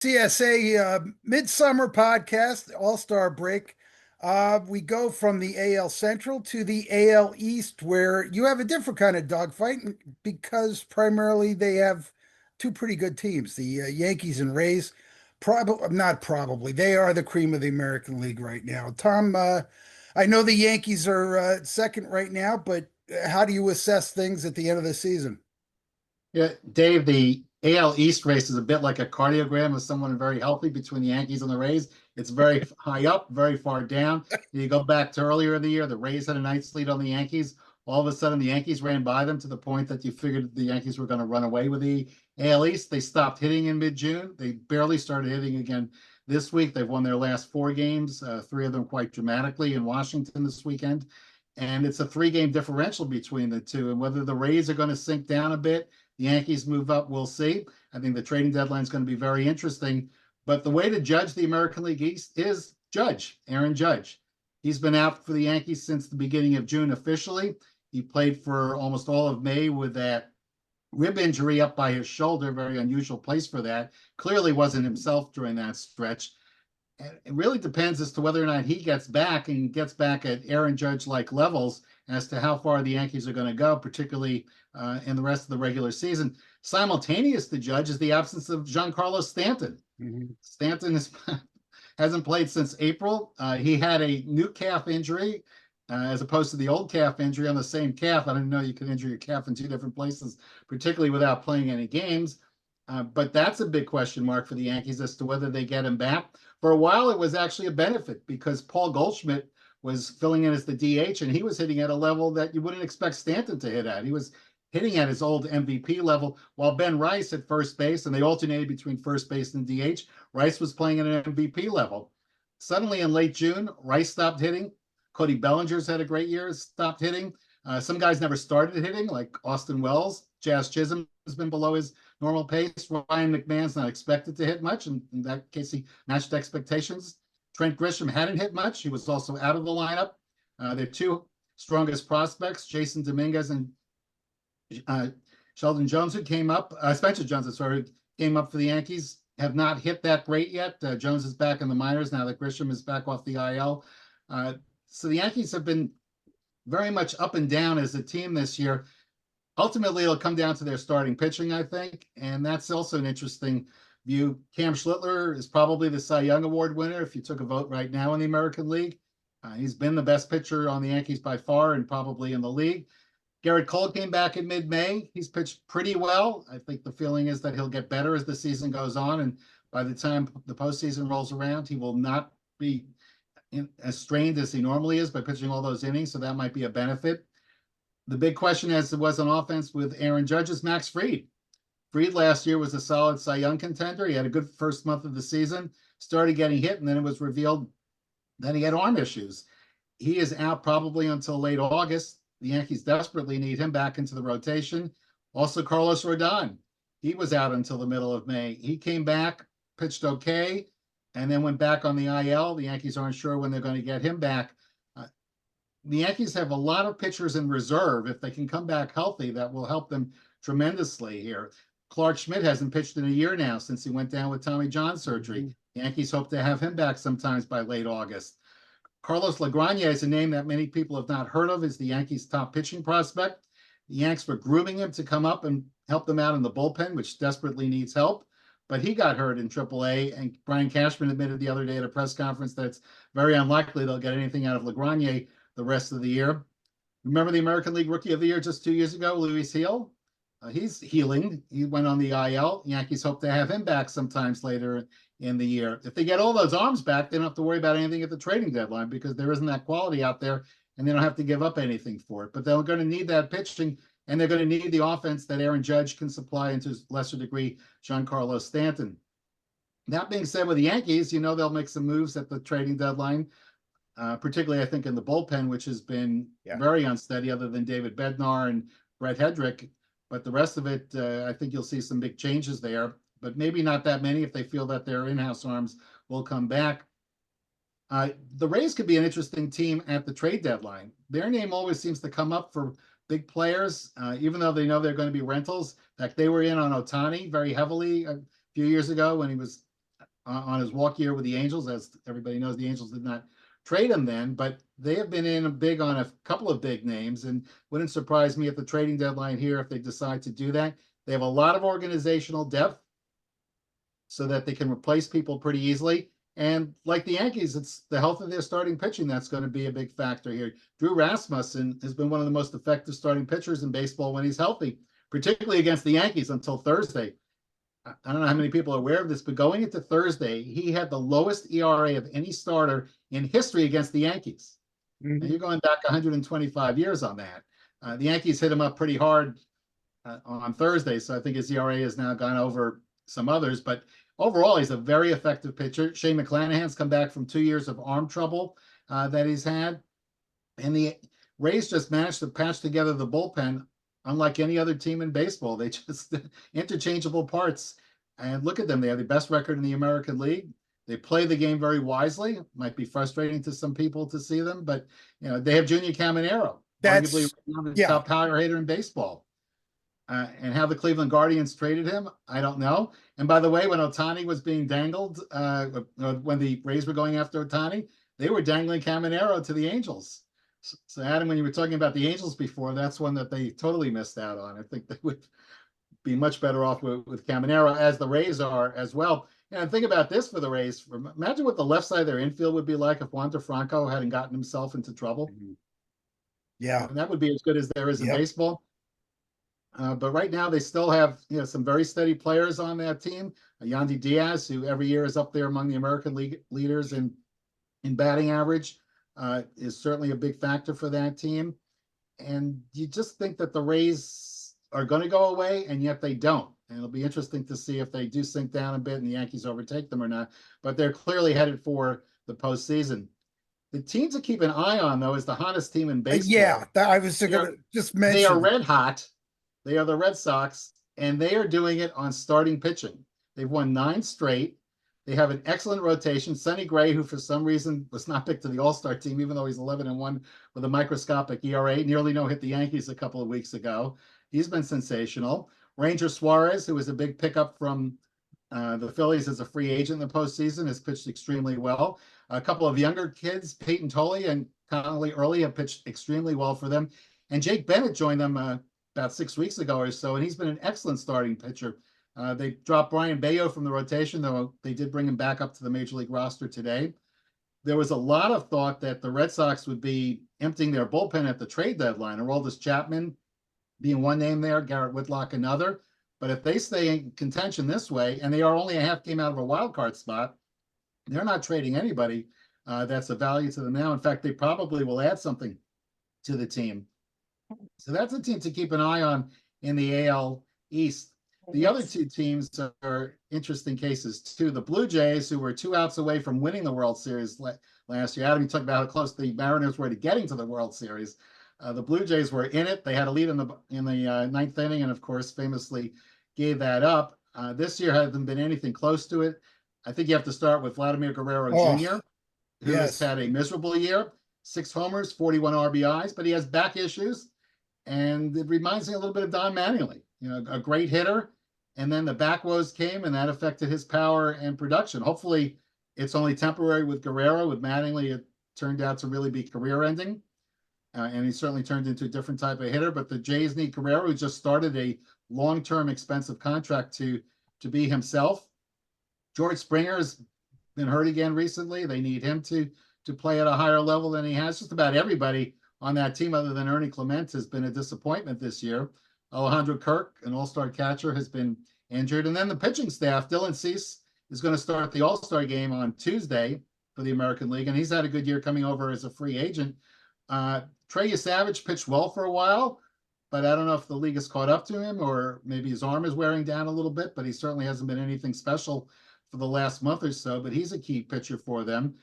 CSA Midsummer Podcast, All-Star Break. We go from the AL Central to the AL East, where you have a different kind of dogfight because primarily they have two pretty good teams, the Yankees and Rays. Probably not probably. They are the cream of the American League right now. Tom, I know the Yankees are second right now, but how do you assess things at the end of the season? Yeah, Dave, the AL East race is a bit like a cardiogram of someone very healthy between the Yankees and the Rays. It's very high up, very far down. You go back to earlier in the year, the Rays had a nice lead on the Yankees. All of a sudden, the Yankees ran by them to the point that you figured the Yankees were going to run away with the AL East. They stopped hitting in mid-June. They barely started hitting again this week. They've won their last four games, three of them quite dramatically in Washington this weekend. And it's a three-game differential between the two. And whether the Rays are going to sink down a bit, the Yankees move up, we'll see. I think the trading deadline is going to be very interesting. But the way to judge the American League East is Aaron Judge. He's been out for the Yankees since the beginning of June officially. He played for almost all of May with that rib injury up by his shoulder, very unusual place for that. Clearly wasn't himself during that stretch. And it really depends as to whether or not he gets back and gets back at Aaron Judge-like levels as to how far the Yankees are going to go, particularly in the rest of the regular season. Simultaneous to Judge is the absence of Giancarlo Stanton. Mm-hmm. Stanton hasn't played since April. He had a new calf injury as opposed to the old calf injury on the same calf. I didn't know you could injure your calf in two different places, particularly without playing any games. But that's a big question mark for the Yankees as to whether they get him back. For a while, it was actually a benefit because Paul Goldschmidt was filling in as the DH, and he was hitting at a level that you wouldn't expect Stanton to hit at. He was hitting at his old MVP level, while Ben Rice at first base, and they alternated between first base and DH. Rice was playing at an MVP level. Suddenly, in late June, Rice stopped hitting. Cody Bellinger's had a great year, stopped hitting. Some guys never started hitting, like Austin Wells. Jazz Chisholm has been below his normal pace. Ryan McMahon's not expected to hit much. And in that case, he matched expectations. Trent Grisham hadn't hit much. He was also out of the lineup. Their two strongest prospects, Jason Dominguez and Sheldon Jones, who came up, Spencer Jones, sorry, came up for the Yankees, have not hit that great yet. Jones is back in the minors now that Grisham is back off the IL. So the Yankees have been very much up and down as a team this year. Ultimately, it'll come down to their starting pitching, I think, and that's also an interesting view. Cam Schlittler is probably the Cy Young Award winner if you took a vote right now in the American League. He's been the best pitcher on the Yankees by far and probably in the league. Garrett Cole came back in mid-May. He's pitched pretty well. I think the feeling is that he'll get better as the season goes on, and by the time the postseason rolls around, he will not be as strained as he normally is by pitching all those innings, so that might be a benefit. The big question, as it was on offense with Aaron Judge, is Max Fried. Fried last year was a solid Cy Young contender. He had a good first month of the season, started getting hit, and then it was revealed that he had arm issues. He is out probably until late August. The Yankees desperately need him back into the rotation. Also, Carlos Rodon. He was out until the middle of May. He came back, pitched okay, and then went back on the IL. The Yankees aren't sure when they're going to get him back. The Yankees have a lot of pitchers in reserve. If they can come back healthy, that will help them tremendously here. Clark Schmidt hasn't pitched in a year now since he went down with Tommy John surgery. Mm-hmm. The Yankees hope to have him back sometimes by late August. Carlos Lagrania is a name that many people have not heard of, is the Yankees' top pitching prospect. The Yanks were grooming him to come up and help them out in the bullpen, which desperately needs help. But he got hurt in AAA, and Brian Cashman admitted the other day at a press conference that it's very unlikely they'll get anything out of Lagrania the rest of the year. Remember the American League Rookie of the Year just 2 years ago, Luis Gil? He's healing. He went on the IL. Yankees hope to have him back sometimes later in the year. If they get all those arms back, they don't have to worry about anything at the trading deadline because there isn't that quality out there, and they don't have to give up anything for it. But they're going to need that pitching, and they're going to need the offense that Aaron Judge can supply, and to a lesser degree, Giancarlo Stanton. That being said, with the Yankees, they'll make some moves at the trading deadline. Particularly, I think, in the bullpen, which has been very unsteady, other than David Bednar and Brett Hedrick. But the rest of it, I think you'll see some big changes there, but maybe not that many if they feel that their in-house arms will come back. The Rays could be an interesting team at the trade deadline. Their name always seems to come up for big players, even though they know they're going to be rentals. In fact, they were in on Ohtani very heavily a few years ago when he was on his walk year with the Angels. As everybody knows, the Angels did not trade him then, but they have been in big on a couple of big names, and wouldn't surprise me at the trading deadline here if they decide to do that. They have a lot of organizational depth so that they can replace people pretty easily. And like the Yankees, it's the health of their starting pitching that's going to be a big factor here. Drew Rasmussen has been one of the most effective starting pitchers in baseball when he's healthy, particularly against the Yankees until Thursday. I don't know how many people are aware of this, but going into Thursday, he had the lowest ERA of any starter in history against the Yankees. And you're going back 125 years on that. The Yankees hit him up pretty hard on Thursday, so I think his ERA has now gone over some others. But overall, he's a very effective pitcher. Shane McClanahan's come back from 2 years of arm trouble that he's had. And the Rays just managed to patch together the bullpen unlike any other team in baseball. They just interchangeable parts. And look at them. They have the best record in the American League. They play the game very wisely. Might be frustrating to some people to see them, but they have Junior Caminero, arguably the top power hitter in baseball. And how the Cleveland Guardians traded him, I don't know. And by the way, when Ohtani was being dangled, when the Rays were going after Ohtani, they were dangling Caminero to the Angels. So Adam, when you were talking about the Angels before, that's one that they totally missed out on. I think they would be much better off with Caminero, as the Rays are as well. And think about this for the Rays. Imagine what the left side of their infield would be like if Wander Franco hadn't gotten himself into trouble. Yeah. And that would be as good as there is in baseball. But right now they still have some very steady players on that team. Yandy Diaz, who every year is up there among the American League leaders in batting average, is certainly a big factor for that team. And you just think that the Rays are going to go away, and yet they don't. And it'll be interesting to see if they do sink down a bit and the Yankees overtake them or not. But they're clearly headed for the postseason. The team to keep an eye on, though, is the hottest team in baseball. I was going to just mention. They are red hot. They are the Red Sox, and they are doing it on starting pitching. They've won 9 straight. They have an excellent rotation. Sonny Gray, who for some reason was not picked to the All-Star team, even though he's 11-1 with a microscopic ERA, nearly no-hit the Yankees a couple of weeks ago. He's been sensational. Ranger Suarez, who was a big pickup from the Phillies as a free agent in the postseason, has pitched extremely well. A couple of younger kids, Peyton Tolley and Connolly Early, have pitched extremely well for them. And Jake Bennett joined them about 6 weeks ago or so, and he's been an excellent starting pitcher. They dropped Brian Bayo from the rotation, though they did bring him back up to the Major League roster today. There was a lot of thought that the Red Sox would be emptying their bullpen at the trade deadline. Aroldis Chapman being one name there, Garrett Whitlock another. But if they stay in contention this way, and they are only a half game out of a wild card spot, they're not trading anybody that's of value to them now. In fact, they probably will add something to the team. So that's a team to keep an eye on in the AL East. The other two teams are interesting cases too. The Blue Jays, who were 2 outs away from winning the World Series last year. Adam, you talked about how close the Mariners were to getting to the World Series. The Blue Jays were in it. They had a lead in the 9th inning, and of course, famously gave that up. This year hasn't been anything close to it. I think you have to start with Vladimir Guerrero Jr., who has had a miserable year. 6 homers, 41 RBIs, but he has back issues. And it reminds me a little bit of Don Mattingly, a great hitter. And then the back woes came, and that affected his power and production. Hopefully, it's only temporary with Guerrero. With Mattingly, it turned out to really be career-ending. And he certainly turned into a different type of hitter. But the Jays need Guerrero, who just started a long-term expensive contract to be himself. George Springer has been hurt again recently. They need him to play at a higher level than he has. Just about everybody on that team, other than Ernie Clement, has been a disappointment this year. Alejandro Kirk, an all-star catcher, has been injured. And then the pitching staff, Dylan Cease is going to start the all-star game on Tuesday for the American League, and he's had a good year coming over as a free agent. Trey Savage pitched well for a while, but I don't know if the league has caught up to him, or maybe his arm is wearing down a little bit, but he certainly hasn't been anything special for the last month or so, but he's a key pitcher for them.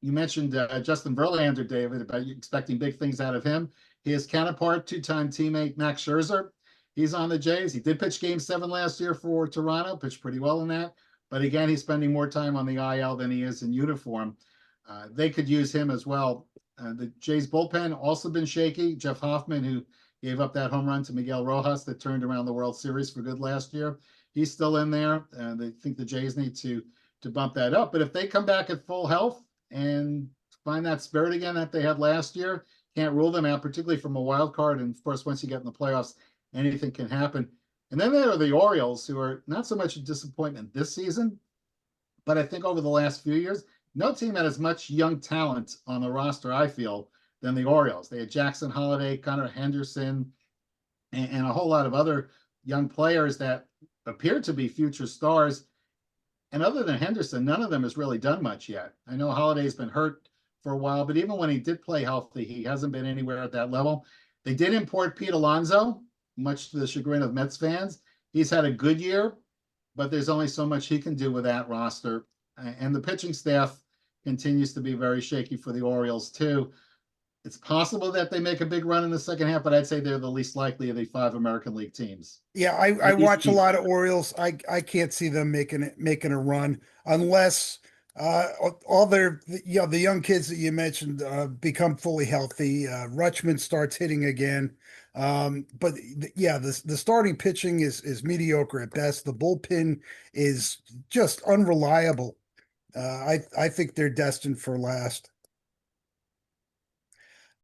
You mentioned Justin Verlander, David, about expecting big things out of him. His counterpart, 2-time teammate Max Scherzer, he's on the Jays. He did pitch Game 7 last year for Toronto, pitched pretty well in that. But again, he's spending more time on the IL than he is in uniform. They could use him as well. The Jays bullpen also been shaky. Jeff Hoffman, who gave up that home run to Miguel Rojas that turned around the World Series for good last year, he's still in there, and they think the Jays need to bump that up. But if they come back at full health and find that spirit again that they had last year, can't rule them out, particularly from a wild card. And of course, once you get in the playoffs, anything can happen. And then there are the Orioles, who are not so much a disappointment this season, but I think over the last few years, no team had as much young talent on the roster, I feel, than the Orioles. They had Jackson Holiday, Connor Henderson, and a whole lot of other young players that appeared to be future stars. And other than Henderson, none of them has really done much yet. I know Holiday's been hurt for a while, but even when he did play healthy, he hasn't been anywhere at that level. They did import Pete Alonso, much to the chagrin of Mets fans. He's had a good year, but there's only so much he can do with that roster. And the pitching staff continues to be very shaky for the Orioles, too. It's possible that they make a big run in the second half, but I'd say they're the least likely of the five American League teams. Yeah, I At least watch a lot of Orioles. I can't see them making a run unless all their the young kids that you mentioned become fully healthy. Rutschman starts hitting again. But yeah, the starting pitching is mediocre at best. The bullpen is just unreliable. I think they're destined for last.